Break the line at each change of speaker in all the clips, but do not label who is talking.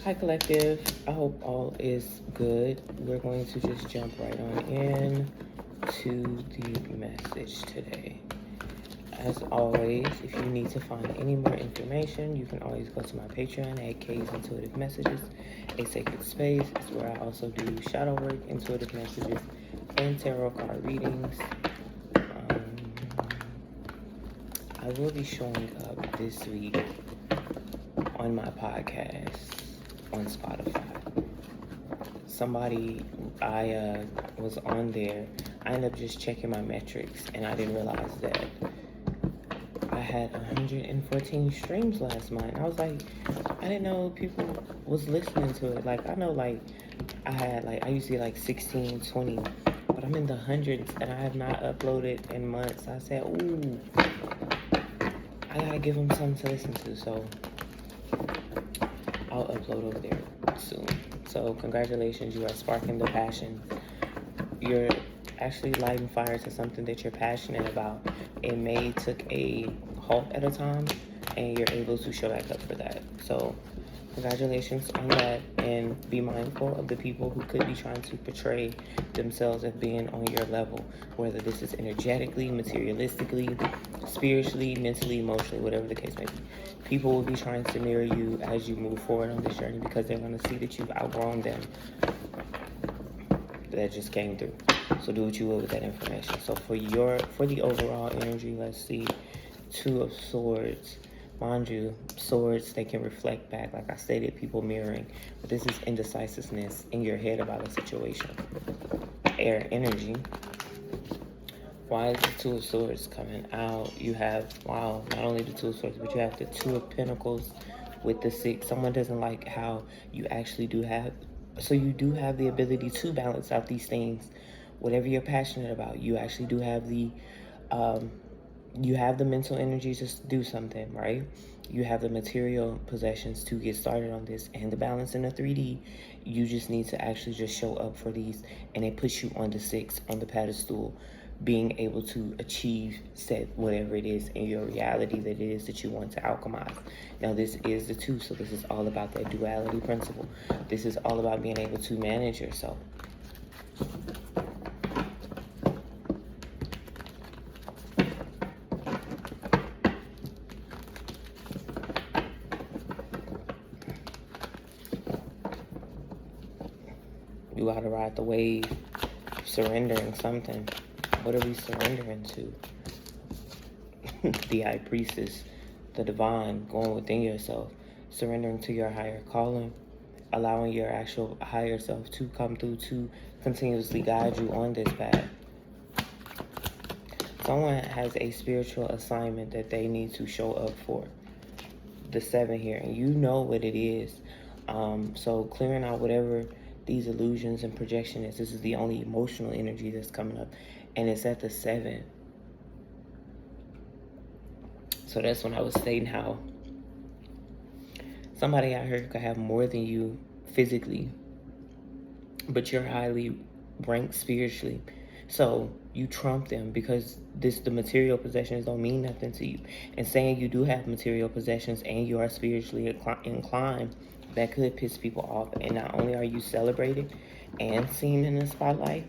Hi, Collective. I hope all is good. We're going to just jump right on in to the message today. As always, if you need to find any more information, you can always go to my Patreon at K's Intuitive Messages, a sacred space. It's where I also do shadow work, intuitive messages, and tarot card readings. I will be showing up this week on my podcast on Spotify. I was on there. I ended up just checking my metrics, and I didn't realize that I had 114 streams last month. I was like, I didn't know people was listening to it. Like, I know, like, I used to get like 16, 20, but I'm in the hundreds, and I have not uploaded in months. I said, ooh, I gotta give them something to listen to, so I'll upload over there soon. So congratulations, you are sparking the passion. You're actually lighting fire to something that you're passionate about. It may took a halt at a time, and you're able to show back up for that. So congratulations on that, and be mindful of the people who could be trying to portray themselves as being on your level, whether this is energetically, materialistically, spiritually, mentally, emotionally, whatever the case may be. People will be trying to mirror you as you move forward on this journey because they're going to see that you've outgrown them. That just came through. So do what you will with that information. So for the overall energy, let's see, Two of Swords. Mind you, swords, they can reflect back. Like I stated, people mirroring. But this is indecisiveness in your head about a situation. Air energy. Why is the Two of Swords coming out? You have, wow, not only the Two of Swords, but you have the Two of Pentacles with the Six. Someone doesn't like how you actually do have, so you do have the ability to balance out these things. Whatever you're passionate about, you actually do have the mental energy to do something, right? You have the material possessions to get started on this, and the balance in the 3D. You just need to actually just show up for these, and it puts you on the 6 on the pedestal, being able to achieve set whatever it is in your reality that it is that you want to alchemize. Now this is the 2, so this is all about that duality principle. This is all about being able to manage yourself. You gotta ride the wave, surrendering something. What are we surrendering to? The High Priestess, the divine, going within yourself, surrendering to your higher calling, allowing your actual higher self to come through to continuously guide you on this path. Someone has a spiritual assignment that they need to show up for. The 7 here, and you know what it is. So clearing out whatever these illusions and projection is. This is the only emotional energy that's coming up, and it's at the 7. So that's when I was stating how somebody out here could have more than you physically, but you're highly ranked spiritually. So you trump them because the material possessions don't mean nothing to you. And saying you do have material possessions and you are spiritually inclined, that could piss people off. And not only are you celebrated and seen in the spotlight,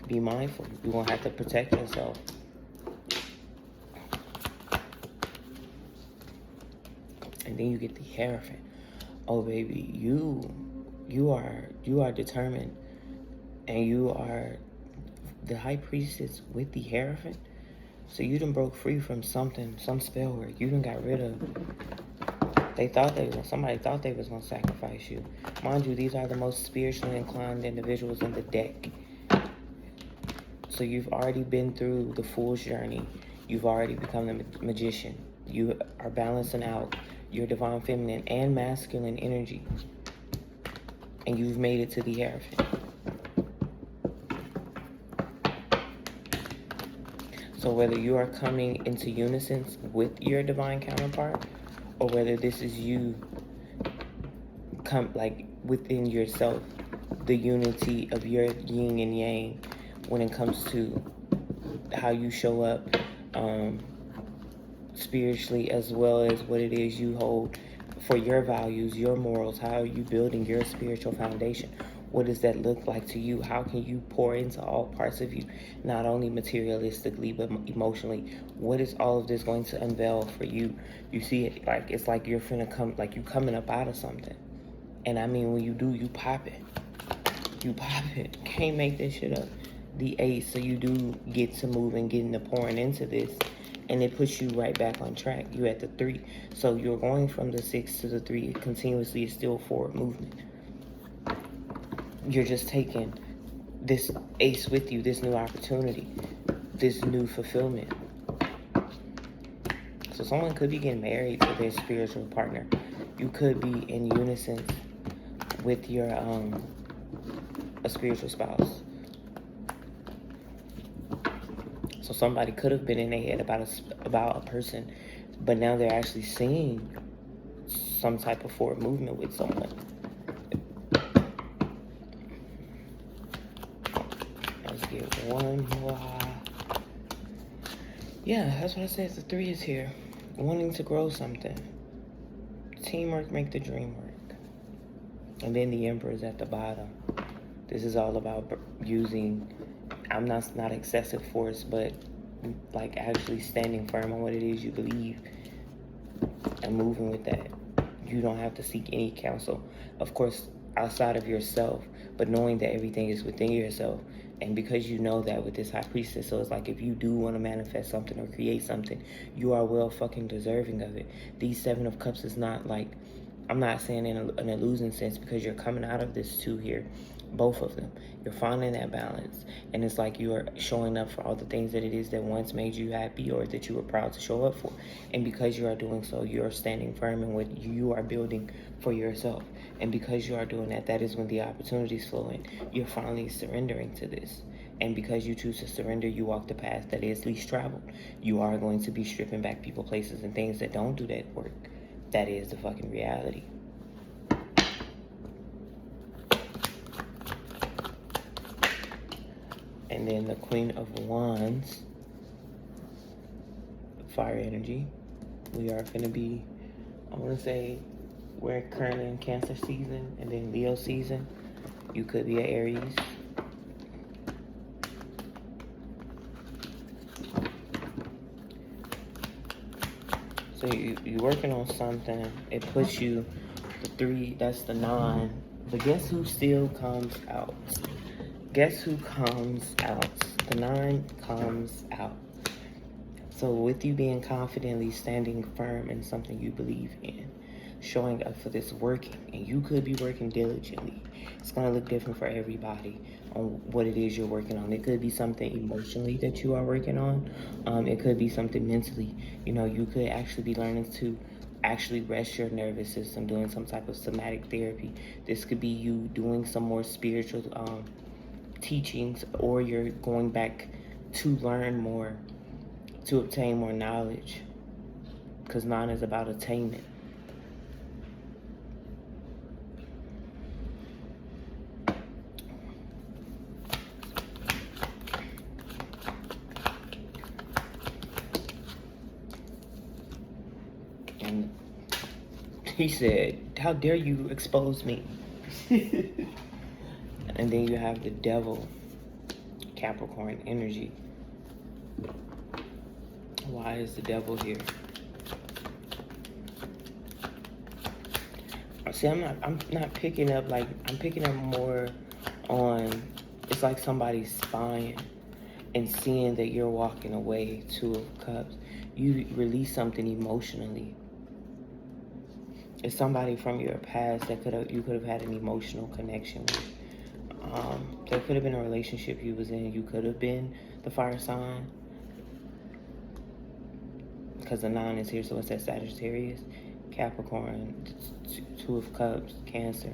be mindful. You're going to have to protect yourself. And then you get the Hierophant. Oh, baby, you are determined. And you are the High Priestess with the Hierophant. So you done broke free from something, some spell work. You done got rid of. Somebody thought they was gonna sacrifice you. Mind you, these are the most spiritually inclined individuals in the deck. So you've already been through the Fool's journey. You've already become the Magician. You are balancing out your divine feminine and masculine energy. And you've made it to the Hierophant. So whether you are coming into unison with your divine counterpart, or whether this is you within yourself, the unity of your yin and yang when it comes to how you show up spiritually, as well as what it is you hold for your values, your morals. How are you building your spiritual foundation? What does that look like to you? How can you pour into all parts of you, not only materialistically but emotionally? What is all of this going to unveil for you? You see it like it's like you're finna come, like you coming up out of something. And I mean, when you do, you pop it. You pop it. Can't make this shit up. The 8, so you do get to move and get into pouring into this, and it puts you right back on track. You at the 3, so you're going from the 6 to the 3 continuously. It's still forward movement. You're just taking this ace with you, this new opportunity, this new fulfillment. So someone could be getting married to their spiritual partner. You could be in unison with your a spiritual spouse. So somebody could have been in their head about a person, but now they're actually seeing some type of forward movement with someone. Let's get one more. Yeah, that's what I said. The 3 is here. Wanting to grow something. Teamwork make the dream work. And then the Emperor is at the bottom. This is all about using, I'm not excessive force, but like actually standing firm on what it is you believe and moving with that. You don't have to seek any counsel, of course, outside of yourself, but knowing that everything is within yourself. And because you know that with this High Priestess, so it's like if you do want to manifest something or create something, you are well fucking deserving of it. These 7 of Cups is not like, I'm not saying in an illusion sense, because you're coming out of this 2 here, both of them. You're finding that balance, and it's like you are showing up for all the things that it is that once made you happy or that you were proud to show up for. And because you are doing so, you're standing firm in what you are building for yourself. And because you are doing that, that is when the opportunities flow in. You're finally surrendering to this. And because you choose to surrender, you walk the path that is least traveled. You are going to be stripping back people, places, and things that don't do that work. That is the fucking reality. And then the Queen of Wands, fire energy. We are going to be, I want to say, we're currently in Cancer season and then Leo season. You could be an Aries. So you're working on something. It puts you, the 3, that's the 9. But guess who still comes out? Guess who comes out? The 9 comes out. So with you being confidently standing firm in something you believe in, showing up for this, working, and you could be working diligently. It's going to look different for everybody on what it is you're working on. It could be something emotionally that you are working on. It could be something mentally. You know, you could actually be learning to actually rest your nervous system, doing some type of somatic therapy. This could be you doing some more spiritual teachings, or you're going back to learn more, to obtain more knowledge, because 9 is about attainment. And he said, how dare you expose me? And then you have the Devil, Capricorn energy. Why is the Devil here? See, I'm not picking up, like, I'm picking up more on, it's like somebody's spying and seeing that you're walking away. 2 of Cups. You release something emotionally. It's somebody from your past that you could have had an emotional connection with. There could have been a relationship you was in. You could have been the fire sign, because the 9 is here, so it's at Sagittarius, Capricorn, 2 of Cups, Cancer.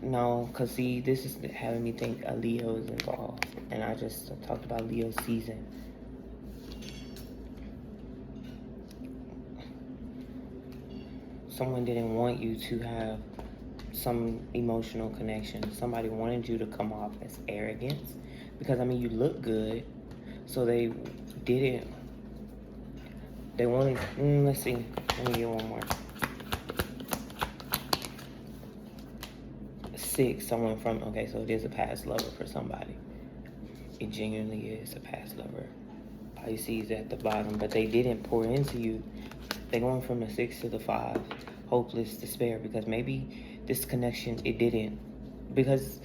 No, because see, this is having me think a Leo is involved, and I just talked about Leo season. Someone didn't want you to have some emotional connection. Somebody wanted you to come off as arrogance, because I mean, you look good, so they didn't They wanted, let's see. Let me get one more. 6, someone from, okay, so it is a past lover for somebody. It genuinely is a past lover. Pisces at the bottom, but they didn't pour into you. They're going from the 6 to the 5, hopeless, despair, because maybe this connection, it didn't, because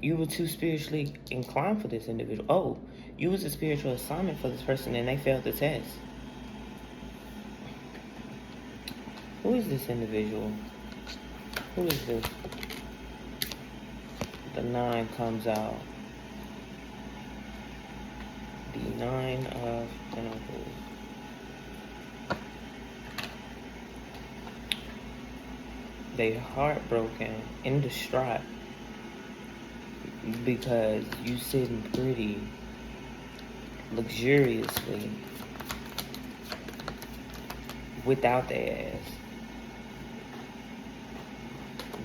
you were too spiritually inclined for this individual. Oh, you was a spiritual assignment for this person and they failed the test. Who is this individual? Who is this? The 9 comes out. The 9 of Pentacles. They heartbroken and distraught because you sitting pretty luxuriously without their ass.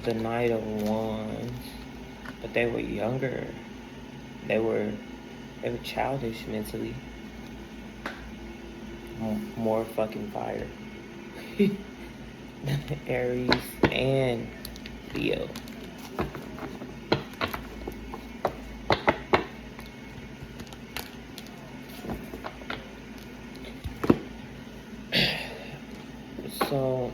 The Knight of Wands, but they were younger. They were childish mentally. More fucking fire. Aries and Leo. So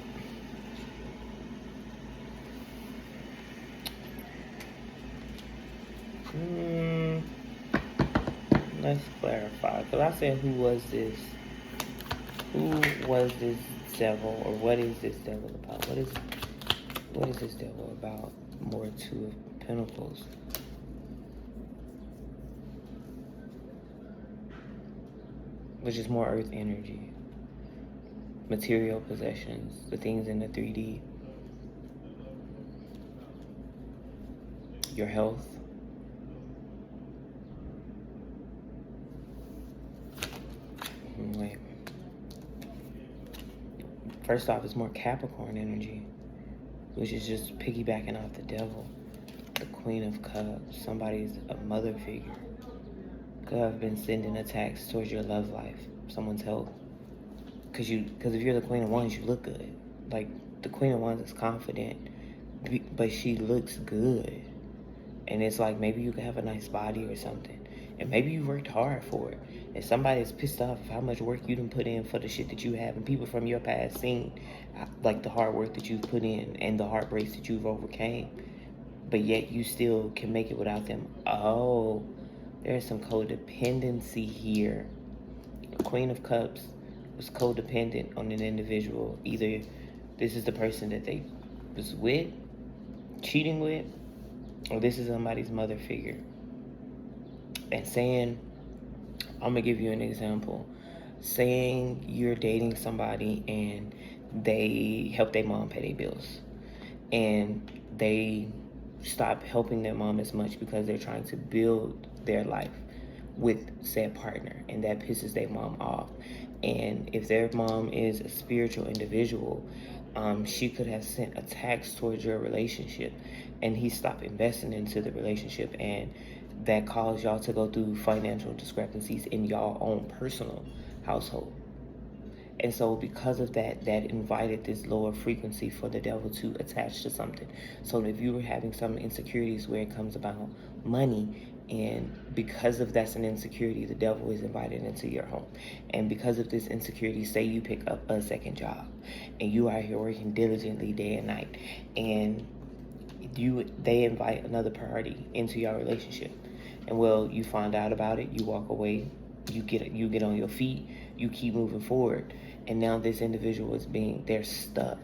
let's clarify, because I said who was this devil, or what is this devil about? What is this devil about? More 2 of Pentacles. Which is more earth energy. Material possessions, the things in the 3D. Your health. Wait. First off, it's more Capricorn energy, which is just piggybacking off the devil. The Queen of Cups. Somebody's a mother figure. Could have been sending attacks towards your love life, someone's health. Because if you're the Queen of Wands, you look good. Like, the Queen of Wands is confident, but she looks good. And it's like, maybe you could have a nice body or something. And maybe you worked hard for it. And somebody is pissed off of how much work you done put in for the shit that you have. And people from your past seen, like, the hard work that you've put in and the heartbreaks that you've overcame. But yet you still can make it without them. Oh, there's some codependency here. The Queen of Cups was codependent on an individual. Either this is the person that they was with, cheating with, or this is somebody's mother figure. And saying, I'm gonna give you an example. Saying you're dating somebody and they help their mom pay their bills, and they stop helping their mom as much because they're trying to build their life with said partner, and that pisses their mom off. And if their mom is a spiritual individual, she could have sent attacks towards your relationship, and he stopped investing into the relationship, and that caused y'all to go through financial discrepancies in y'all own personal household. And so because of that, that invited this lower frequency for the devil to attach to something. So if you were having some insecurities where it comes about money, and because of that's an insecurity, the devil is invited into your home. And because of this insecurity, say you pick up a second job and you are here working diligently day and night, and they invite another party into your relationship. And well, you find out about it, you walk away, you get on your feet, you keep moving forward. And now this individual they're stuck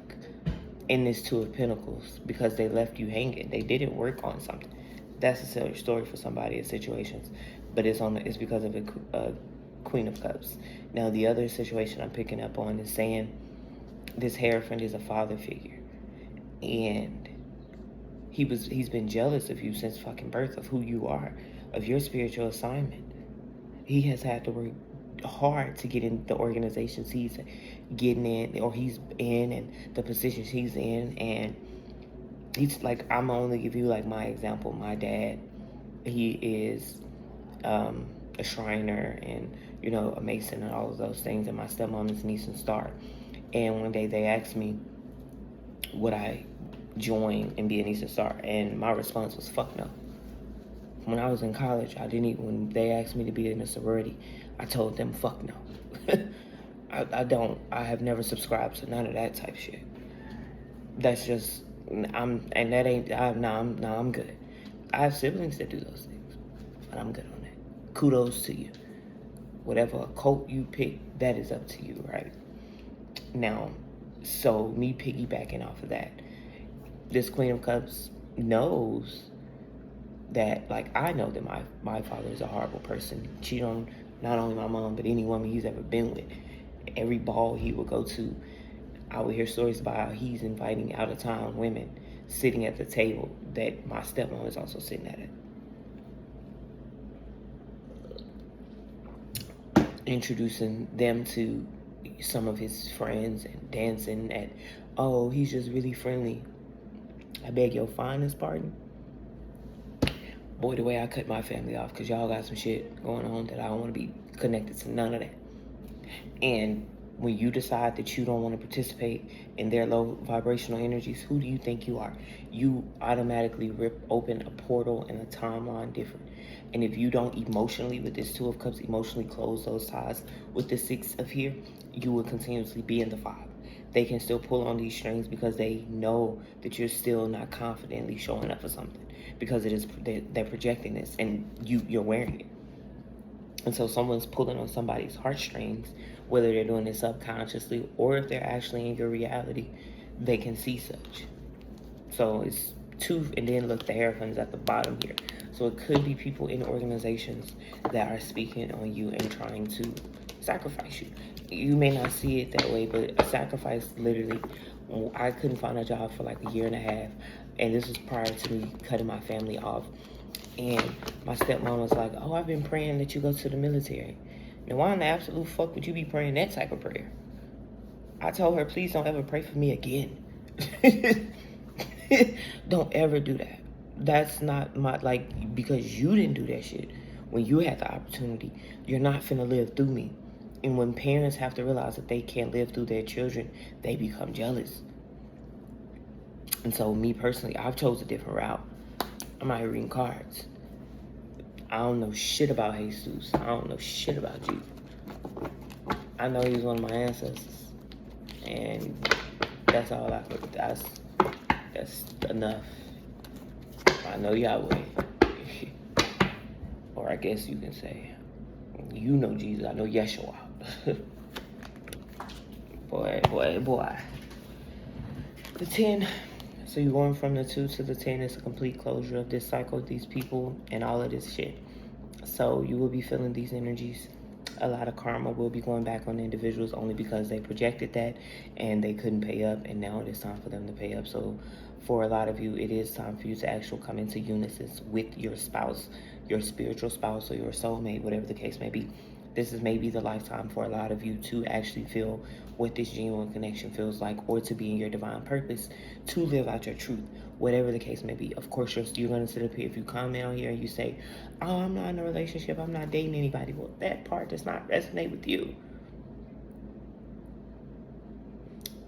in this 2 of Pentacles because they left you hanging. They didn't work on something. That's a similar story for somebody in situations, but it's because of a Queen of Cups. Now the other situation I'm picking up on is saying this Hierophant is a father figure, and he's been jealous of you since fucking birth, of who you are, of your spiritual assignment. He has had to work hard to get in the organizations he's getting in, or he's in, and the positions he's in. And he's like, I'm only give you like my example. My dad, he is a Shriner, and a Mason and all of those things, and my stepmom is an Eastern Star. And one day they asked me, would I join and be an Eastern Star? And my response was, fuck no. When I was in college, when they asked me to be in a sorority, I told them, fuck no. I have never subscribed to none of that type shit. That's just, I'm good. I have siblings that do those things, but I'm good on that. Kudos to you. Whatever cult you pick, that is up to you, right? Now, so me piggybacking off of that, this Queen of Cups knows that, like, I know that my father is a horrible person. Cheat on not only my mom, but any woman he's ever been with. Every ball he would go to, I would hear stories about how he's inviting out-of-town women sitting at the table that my stepmom is also sitting at it. Introducing them to some of his friends and dancing at, oh, he's just really friendly. I beg your finest pardon. Boy, the way I cut my family off, because y'all got some shit going on that I don't want to be connected to none of that. And when you decide that you don't want to participate in their low vibrational energies, who do you think you are? You automatically rip open a portal and a timeline different. And if you don't emotionally, with this Two of Cups, emotionally close those ties with the Six of here, you will continuously be in the Five. They can still pull on these strings because they know that you're still not confidently showing up for something, because they're projecting this and you're wearing it. And so someone's pulling on somebody's heartstrings, whether they're doing it subconsciously or if they're actually in your reality, they can see such. So it's two, and then look, the Hierophant's at the bottom here. So it could be people in organizations that are speaking on you and trying to sacrifice you. You may not see it that way, but a sacrifice, literally, I couldn't find a job for like a year and a half, and this was prior to me cutting my family off. And my stepmom was like, oh, I've been praying that you go to the military. Now, why in the absolute fuck would you be praying that type of prayer? I told her, please don't ever pray for me again. Don't ever do that. That's not my, like, because you didn't do that shit when you had the opportunity. You're not finna live through me. And when parents have to realize that they can't live through their children, they become jealous. And so me personally, I've chose a different route. I'm out here reading cards. I don't know shit about Jesus. I don't know shit about Jesus. I know he was one of my ancestors. And that's all I could. That's enough. I know Yahweh. Or I guess you can say, you know Jesus. I know Yeshua. Boy. The 10. So you're going from the 2 to the 10. It's a complete closure of this cycle, these people, and all of this shit. So you will be feeling these energies. A lot of karma will be going back on individuals only because they projected that and they couldn't pay up, and now it is time for them to pay up. So for a lot of you, it is time for you to actually come into unison with your spouse, your spiritual spouse, or your soulmate, whatever the case may be. This is maybe the lifetime for a lot of you to actually feel what this genuine connection feels like, or to be in your divine purpose, to live out your truth, whatever the case may be. Of course, you're going to sit up here, if you comment on here and you say, oh, I'm not in a relationship, I'm not dating anybody, well, that part does not resonate with you.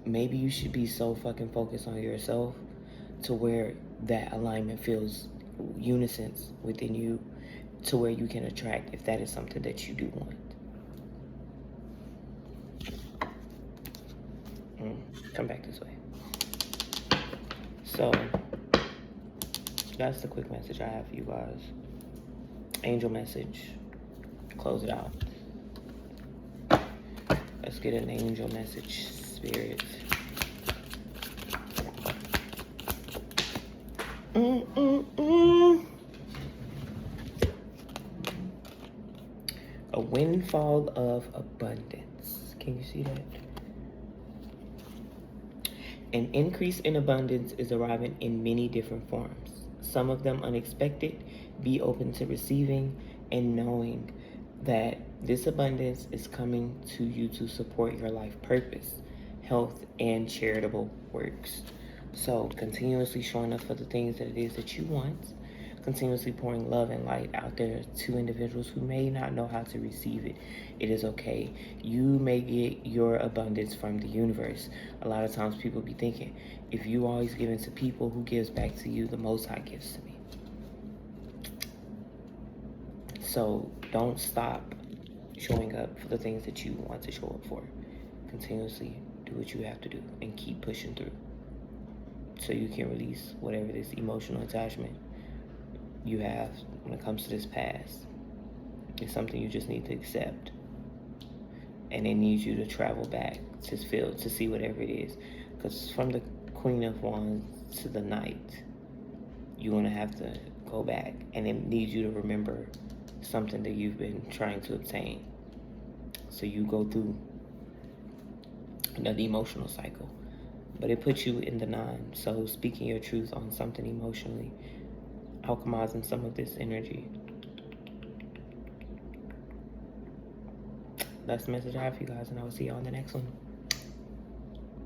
Maybe you should be so fucking focused on yourself to where that alignment feels unison within you, to where you can attract, if that is something that you do want. Come back this way. So that's the quick message I have for you guys. Angel message. Close it out. Let's get an angel message, spirit. A windfall of abundance. Can you see that? An increase in abundance is arriving in many different forms. Some of them unexpected. Be open to receiving and knowing that this abundance is coming to you to support your life purpose, health, and charitable works. So continuously showing up for the things that it is that you want. continuously pouring love and light out there to individuals who may not know how to receive it. It is okay. You may get your abundance from the universe. A lot of times people be thinking, if you always give to people, who gives back to you? The Most High gives to me. So don't stop showing up for the things that you want to show up for. Continuously do what you have to do and keep pushing through, so you can release whatever this emotional attachment you have when it comes to this past. It's something you just need to accept, and it needs you to travel back to feel, to see whatever it is, because from the Queen of Wands to the Knight, you're going to have to go back, and it needs you to remember something that you've been trying to obtain. So you go through another emotional cycle, but it puts you in the 9. So speaking your truth on something emotionally, alchemizing some of this energy. That's the message I have for you guys, and I will see you on the next one.